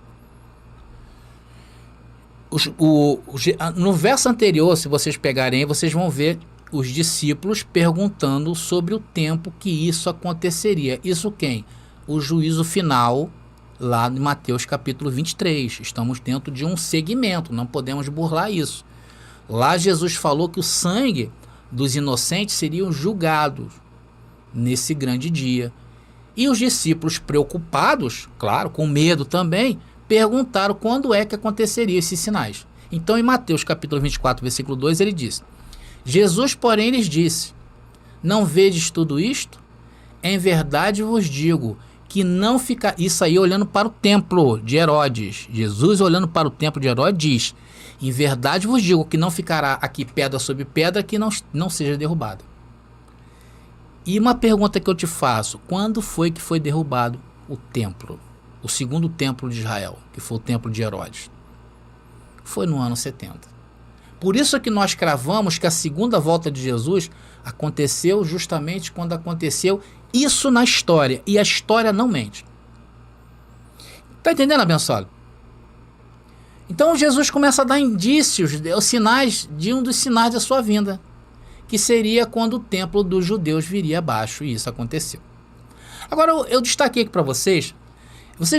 No verso anterior, se vocês pegarem, vocês vão ver os discípulos perguntando sobre o tempo que isso aconteceria. Isso quem? O juízo final, lá em Mateus capítulo 23. Estamos dentro de um segmento, não podemos burlar isso. Lá Jesus falou que o sangue dos inocentes seriam julgados nesse grande dia. E os discípulos, preocupados, claro, com medo também, perguntaram quando é que aconteceriam esses sinais. Então, em Mateus capítulo 24, versículo 2, ele diz: Jesus, porém, lhes disse: não vedes tudo isto? Em verdade vos digo que não fica... Isso aí olhando para o templo de Herodes. Jesus olhando para o templo de Herodes diz: em verdade vos digo que não ficará aqui pedra sobre pedra que não seja derrubada. E uma pergunta que eu te faço: quando foi que foi derrubado o templo? O segundo templo de Israel, que foi o templo de Herodes? Foi no ano 70. Por isso que nós cravamos que a segunda volta de Jesus aconteceu justamente quando aconteceu isso na história. E a história não mente. Está entendendo, abençoado? Então Jesus começa a dar indícios, os sinais de um dos sinais da sua vinda, que seria quando o templo dos judeus viria abaixo, e isso aconteceu. Agora eu destaquei aqui para vocês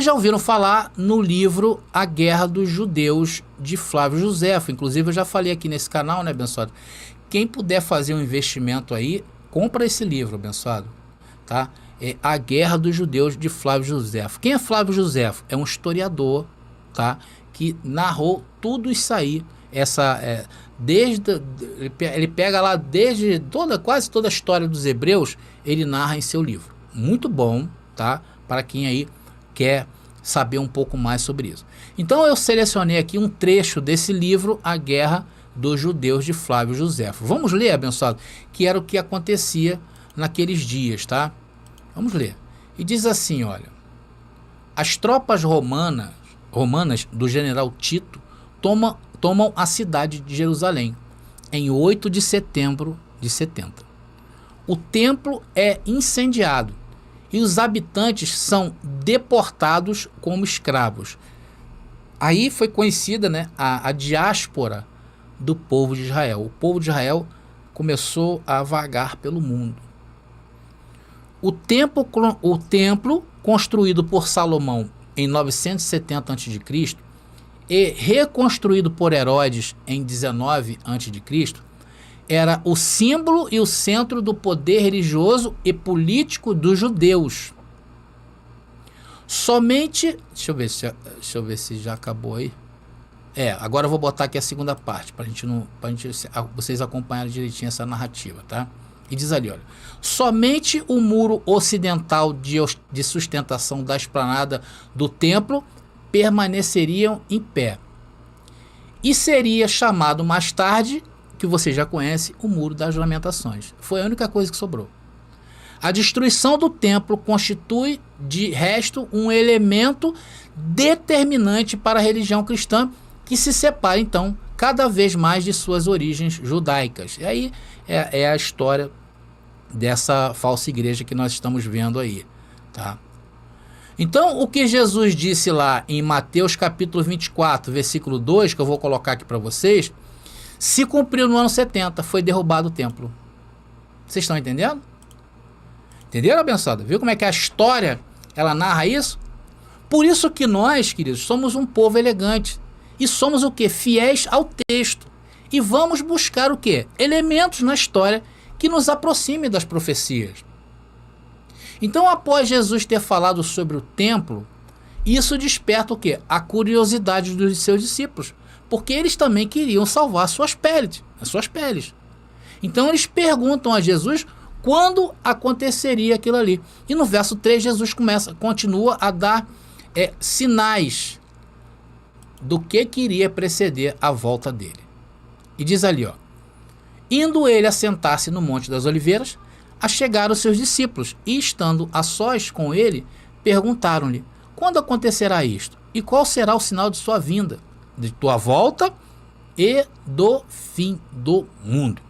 já ouviram falar no livro A Guerra dos Judeus, de Flávio Josefo. Inclusive eu já falei aqui nesse canal, né, abençoado? Quem puder fazer um investimento aí, compra esse livro, abençoado, tá? É A Guerra dos Judeus, de Flávio Josefo. Quem é Flávio Josefo? É um historiador, tá? Que narrou tudo isso aí, ele pega lá desde quase toda a história dos hebreus, ele narra em seu livro. Muito bom, tá? Para quem aí quer saber um pouco mais sobre isso. Então eu selecionei aqui um trecho desse livro, A Guerra dos Judeus, de Flávio Josefo. Vamos ler, abençoado, que era o que acontecia naqueles dias, tá? Vamos ler. E diz assim, olha: as tropas romanas do general Tito tomam a cidade de Jerusalém em 8 de setembro de 70. O templo é incendiado e os habitantes são deportados como escravos. Aí foi conhecida, né, a diáspora do povo de Israel. O povo de Israel começou a vagar pelo mundo. O templo construído por Salomão em 970 a.C. e reconstruído por Herodes em 19 a.C., era o símbolo e o centro do poder religioso e político dos judeus. Somente, deixa eu ver se já acabou aí. Agora eu vou botar aqui a segunda parte, para vocês acompanharem direitinho essa narrativa, tá? E diz ali, olha, somente o muro ocidental de sustentação da esplanada do templo permaneceriam em pé. E seria chamado mais tarde, que você já conhece, o Muro das Lamentações. Foi a única coisa que sobrou. A destruição do templo constitui, de resto, um elemento determinante para a religião cristã, que se separa, então, cada vez mais de suas origens judaicas. E aí é a história dessa falsa igreja que nós estamos vendo aí, tá? Então, o que Jesus disse lá em Mateus capítulo 24, versículo 2, que eu vou colocar aqui para vocês, se cumpriu no ano 70, foi derrubado o templo. Vocês estão entendendo? Entenderam, abençoado? Viu como é que a história, ela narra isso? Por isso que nós, queridos, somos um povo elegante. E somos o quê? Fiéis ao texto. E vamos buscar o quê? Elementos na história que nos aproximem das profecias. Então, após Jesus ter falado sobre o templo, isso desperta o quê? A curiosidade dos seus discípulos, porque eles também queriam salvar as suas peles. Então, eles perguntam a Jesus quando aconteceria aquilo ali. E no verso 3, Jesus continua a dar sinais do que iria preceder a volta dele. E diz ali, ó, indo ele assentar-se no Monte das Oliveiras, achegaram os seus discípulos, e estando a sós com ele, perguntaram-lhe, quando acontecerá isto? E qual será o sinal de sua vinda, de tua volta e do fim do mundo?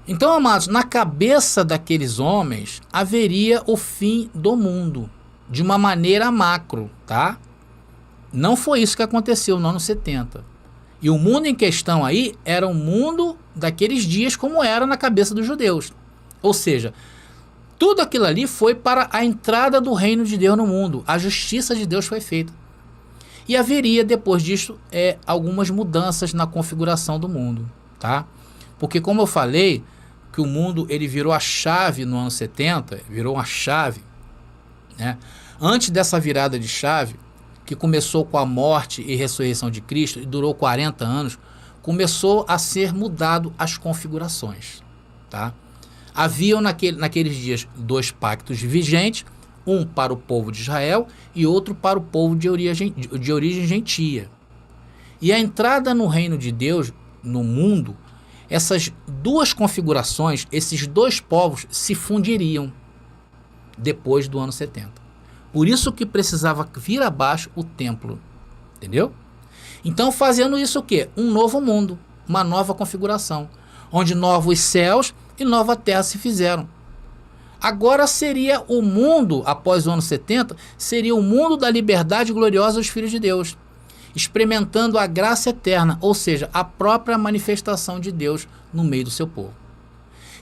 Então, amados, na cabeça daqueles homens, haveria o fim do mundo, de uma maneira macro, tá? Não foi isso que aconteceu no ano 70. E o mundo em questão aí era o mundo daqueles dias como era na cabeça dos judeus. Ou seja, tudo aquilo ali foi para a entrada do reino de Deus no mundo. A justiça de Deus foi feita. E haveria, depois disso, algumas mudanças na configuração do mundo, tá? Porque, como eu falei, que o mundo ele virou a chave no ano 70, virou uma chave, né? Antes dessa virada de chave, que começou com a morte e ressurreição de Cristo e durou 40 anos, começou a ser mudado as configurações, tá? Haviam naqueles dias 2 pactos vigentes, um para o povo de Israel e outro para o povo de origem gentia. E a entrada no reino de Deus, no mundo, essas duas configurações, esses 2 povos se fundiriam depois do ano 70. Por isso que precisava vir abaixo o templo, entendeu? Então, fazendo isso o quê? Um novo mundo, uma nova configuração, onde novos céus e nova terra se fizeram. Agora seria o mundo, após o ano 70, seria o mundo da liberdade gloriosa dos filhos de Deus, experimentando a graça eterna, ou seja, a própria manifestação de Deus no meio do seu povo.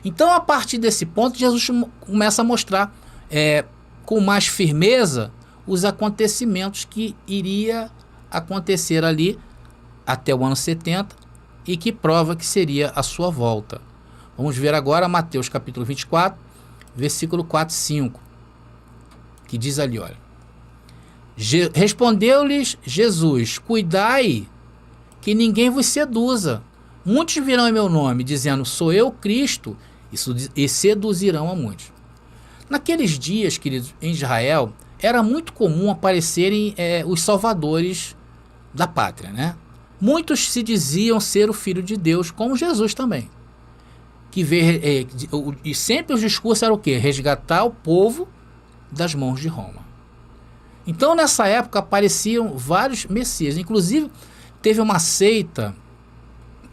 Então, a partir desse ponto, Jesus começa a mostrar com mais firmeza os acontecimentos que iria acontecer ali até o ano 70 e que prova que seria a sua volta. Vamos ver agora Mateus capítulo 24, versículo 4 e 5, que diz ali, olha, respondeu-lhes Jesus, cuidai que ninguém vos seduza. Muitos virão em meu nome, dizendo, sou eu Cristo, e seduzirão a muitos. Naqueles dias, queridos, em Israel, era muito comum aparecerem os salvadores da pátria, né? Muitos se diziam ser o Filho de Deus, como Jesus também. E sempre os discursos eram o quê? Resgatar o povo das mãos de Roma. Então, nessa época, apareciam vários messias. Inclusive, teve uma seita,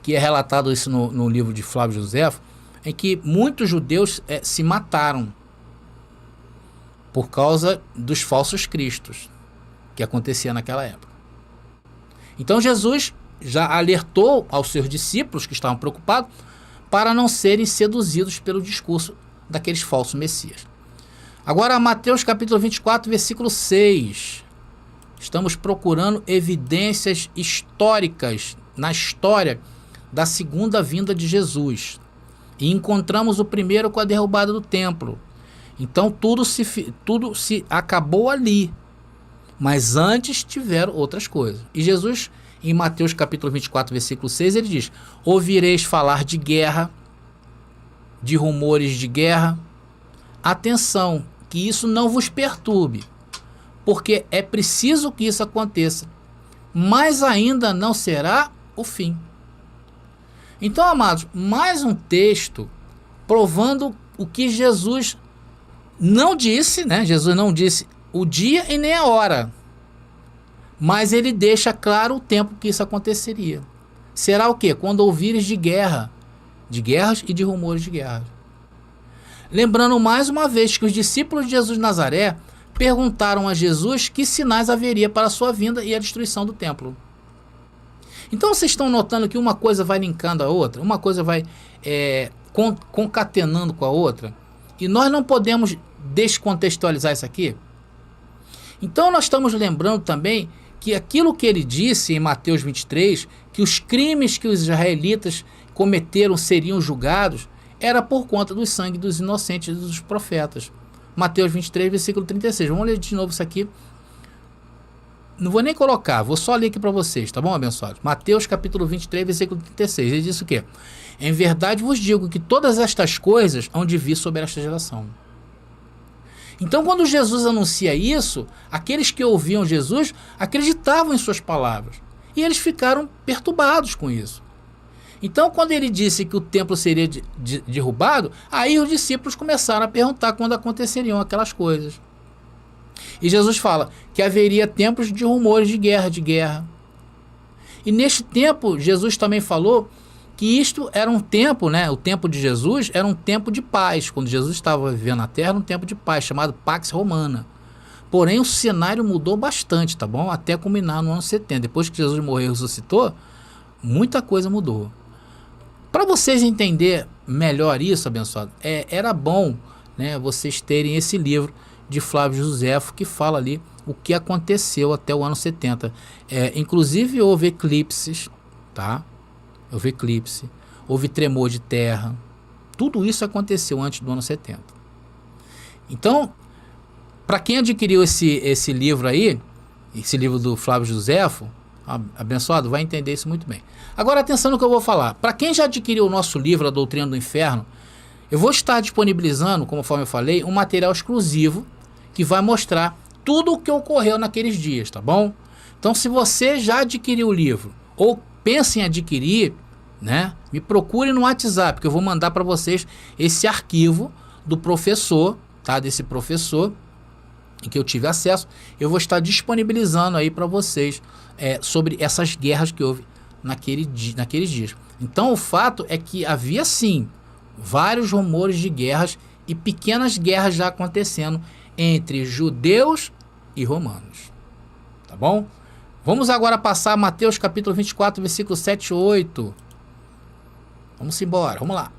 que é relatado isso no livro de Flávio Joséfo, em que muitos judeus se mataram por causa dos falsos cristos que acontecia naquela época. Então Jesus já alertou aos seus discípulos que estavam preocupados para não serem seduzidos pelo discurso daqueles falsos messias. Agora Mateus capítulo 24, versículo 6. Estamos procurando evidências históricas na história da segunda vinda de Jesus. E encontramos o primeiro com a derrubada do templo. Então tudo se acabou ali. Mas antes tiveram outras coisas. E Jesus, em Mateus capítulo 24, versículo 6, ele diz: ouvireis falar de guerra, de rumores de guerra. Atenção, que isso não vos perturbe, porque é preciso que isso aconteça, mas ainda não será o fim. Então, amados, mais um texto provando o que Jesus não disse, né? Jesus não disse o dia e nem a hora, mas ele deixa claro o tempo que isso aconteceria. Será o quê? Quando ouvires de guerras e de rumores de guerra. Lembrando mais uma vez que os discípulos de Jesus de Nazaré perguntaram a Jesus que sinais haveria para a sua vinda e a destruição do templo. Então vocês estão notando que uma coisa vai linkando a outra, uma coisa vai concatenando com a outra, e nós não podemos descontextualizar isso aqui. Então nós estamos lembrando também que aquilo que ele disse em Mateus 23, que os crimes que os israelitas cometeram seriam julgados, era por conta do sangue dos inocentes e dos profetas. Mateus 23, versículo 36. Vamos ler de novo isso aqui. Não vou nem colocar, vou só ler aqui para vocês, tá bom, abençoados? Mateus capítulo 23, versículo 36. Ele diz o quê? Em verdade vos digo que todas estas coisas hão de vir sobre esta geração. Então, quando Jesus anuncia isso, aqueles que ouviam Jesus acreditavam em suas palavras. E eles ficaram perturbados com isso. Então, quando ele disse que o templo seria derrubado, aí os discípulos começaram a perguntar quando aconteceriam aquelas coisas. E Jesus fala que haveria tempos de rumores de guerra. E neste tempo, Jesus também falou que isto era um tempo, né? O tempo de Jesus era um tempo de paz. Quando Jesus estava vivendo na terra, era um tempo de paz, chamado Pax Romana. Porém, o cenário mudou bastante, tá bom? Até culminar no ano 70. Depois que Jesus morreu e ressuscitou, muita coisa mudou. Para vocês entenderem melhor isso, abençoado, era bom, né, vocês terem esse livro de Flávio Josefo, que fala ali o que aconteceu até o ano 70. Inclusive houve eclipses, tá? Houve eclipse, houve tremor de terra. Tudo isso aconteceu antes do ano 70. Então, para quem adquiriu esse livro aí, esse livro do Flávio Josefo, abençoado, vai entender isso muito bem. Agora, atenção no que eu vou falar. Para quem já adquiriu o nosso livro, A Doutrina do Inferno, eu vou estar disponibilizando, conforme eu falei, um material exclusivo que vai mostrar tudo o que ocorreu naqueles dias, tá bom? Então, se você já adquiriu o livro ou pensa em adquirir, né, me procure no WhatsApp, que eu vou mandar para vocês esse arquivo do professor, tá? Desse professor em que eu tive acesso. Eu vou estar disponibilizando aí para vocês sobre essas guerras que houve naqueles dias. Então, o fato é que havia sim vários rumores de guerras e pequenas guerras já acontecendo entre judeus e romanos. Tá bom? Vamos agora passar a Mateus capítulo 24, versículo 7 e 8. Vamos embora, vamos lá.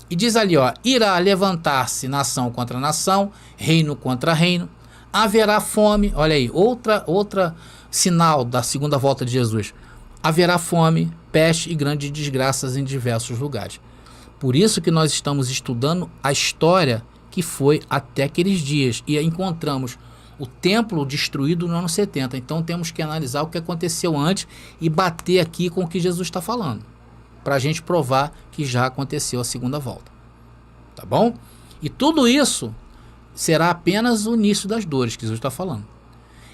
E diz ali, ó: irá levantar-se nação contra nação, reino contra reino, haverá fome. Olha aí, outra sinal da segunda volta de Jesus. Haverá fome, peste e grandes desgraças em diversos lugares. Por isso que nós estamos estudando a história que foi até aqueles dias. E encontramos o templo destruído no ano 70. Então temos que analisar o que aconteceu antes e bater aqui com o que Jesus está falando, para a gente provar que já aconteceu a segunda volta. Tá bom? E tudo isso será apenas o início das dores que Jesus está falando.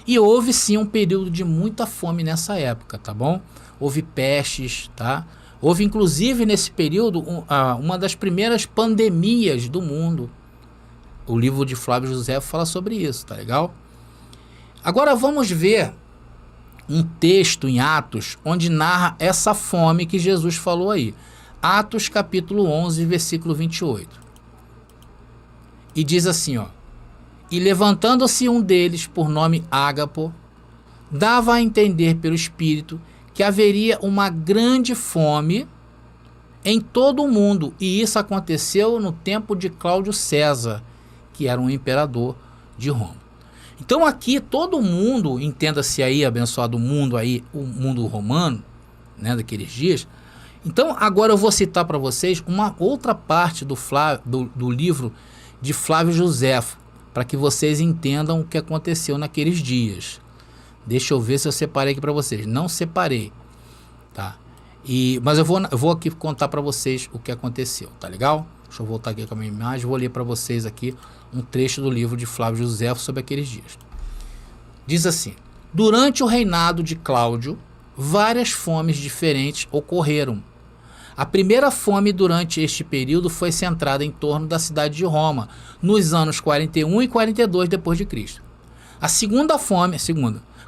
E houve sim um período de muita fome nessa época, tá bom? Houve pestes, tá? Houve inclusive nesse período uma das primeiras pandemias do mundo. O livro de Flávio José fala sobre isso, tá legal? Agora vamos ver um texto em Atos onde narra essa fome que Jesus falou aí. Atos capítulo 11, versículo 28. E diz assim, ó: e levantando-se um deles, por nome Ágapo, dava a entender pelo Espírito que haveria uma grande fome em todo o mundo, e isso aconteceu no tempo de Cláudio César, que era um imperador de Roma. Então aqui todo mundo, entenda-se aí, abençoado mundo aí, o mundo romano, né, daqueles dias. Então agora eu vou citar para vocês uma outra parte do livro de Flávio Joséfo, para que vocês entendam o que aconteceu naqueles dias. Deixa eu ver se eu separei aqui para vocês. Não separei, tá? Mas eu vou aqui contar para vocês o que aconteceu, tá legal? Deixa eu voltar aqui com a minha imagem, vou ler para vocês aqui um trecho do livro de Flávio Joséfo sobre aqueles dias. Diz assim: durante o reinado de Cláudio, várias fomes diferentes ocorreram. A primeira fome durante este período foi centrada em torno da cidade de Roma, nos anos 41 e 42 d.C. A segunda fome,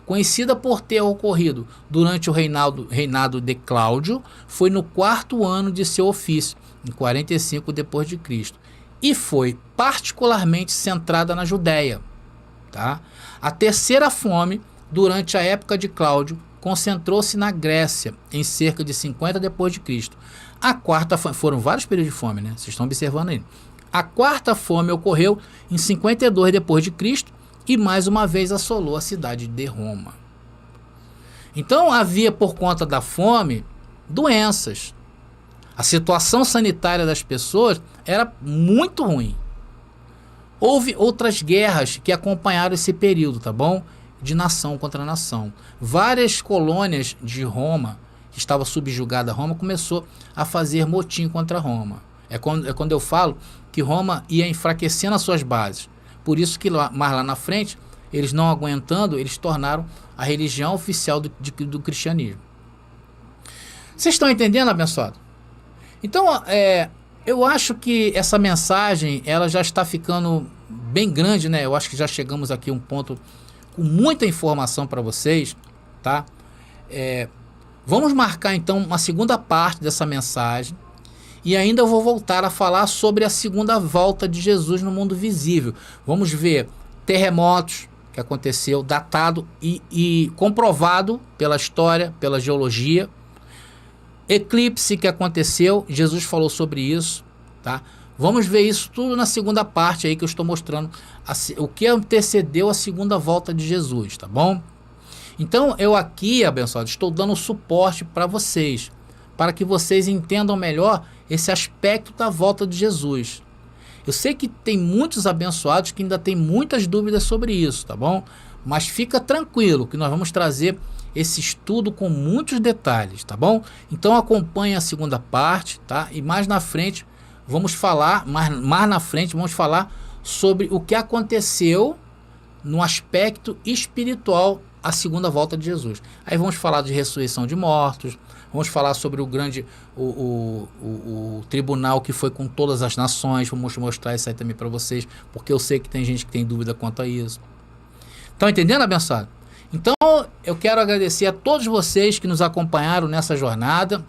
conhecida por ter ocorrido durante o reinado de Cláudio, foi no 4º ano de seu ofício, em 45 d.C., e foi particularmente centrada na Judéia. Tá? A terceira fome, durante a época de Cláudio, concentrou-se na Grécia, em cerca de 50 d.C. A quarta fome, foram vários períodos de fome, né? Vocês estão observando aí. A quarta fome ocorreu em 52 d.C., e mais uma vez assolou a cidade de Roma. Então havia, por conta da fome, doenças. A situação sanitária das pessoas era muito ruim. Houve outras guerras que acompanharam esse período, tá bom? De nação contra nação. Várias colônias de Roma, que estava subjugada a Roma, começou a fazer motim contra Roma. É quando eu falo que Roma ia enfraquecendo as suas bases. Por isso que mais lá na frente, eles não aguentando, eles tornaram a religião oficial do cristianismo. Vocês estão entendendo, abençoado? Então, eu acho que essa mensagem, ela já está ficando bem grande, né? Eu acho que já chegamos aqui a um ponto com muita informação para vocês, tá? Vamos marcar, então, uma segunda parte dessa mensagem. E ainda eu vou voltar a falar sobre a segunda volta de Jesus no mundo visível. Vamos ver terremotos que aconteceu, datado e comprovado pela história, pela geologia. Eclipse que aconteceu, Jesus falou sobre isso, tá? Vamos ver isso tudo na segunda parte aí que eu estou mostrando o que antecedeu a segunda volta de Jesus, tá bom? Então eu aqui, abençoado, estou dando suporte para vocês, para que vocês entendam melhor esse aspecto da volta de Jesus. Eu sei que tem muitos abençoados que ainda tem muitas dúvidas sobre isso, tá bom? Mas fica tranquilo que nós vamos trazer esse estudo com muitos detalhes, tá bom? Então acompanhe a segunda parte, tá? E mais na frente vamos falar, vamos falar sobre o que aconteceu no aspecto espiritual a segunda volta de Jesus. Aí vamos falar de ressurreição de mortos, vamos falar sobre o tribunal que foi com todas as nações. Vamos mostrar isso aí também para vocês, porque eu sei que tem gente que tem dúvida quanto a isso. Estão entendendo, abençoado? Então eu quero agradecer a todos vocês que nos acompanharam nessa jornada.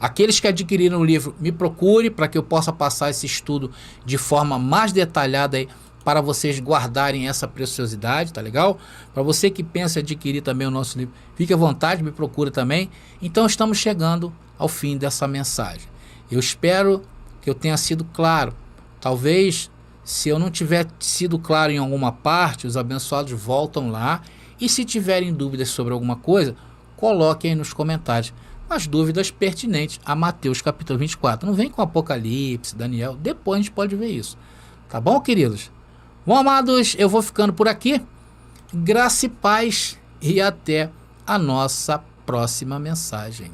Aqueles que adquiriram o livro, me procure para que eu possa passar esse estudo de forma mais detalhada aí, para vocês guardarem essa preciosidade, tá legal? Para você que pensa em adquirir também o nosso livro, fique à vontade, me procure também. Então estamos chegando ao fim dessa mensagem. Eu espero que eu tenha sido claro. Talvez, se eu não tiver sido claro em alguma parte, os abençoados voltam lá. E se tiverem dúvidas sobre alguma coisa, coloquem aí nos comentários as dúvidas pertinentes a Mateus capítulo 24. Não vem com Apocalipse, Daniel, depois a gente pode ver isso. Tá bom, queridos? Bom, amados, eu vou ficando por aqui. Graça e paz e até a nossa próxima mensagem.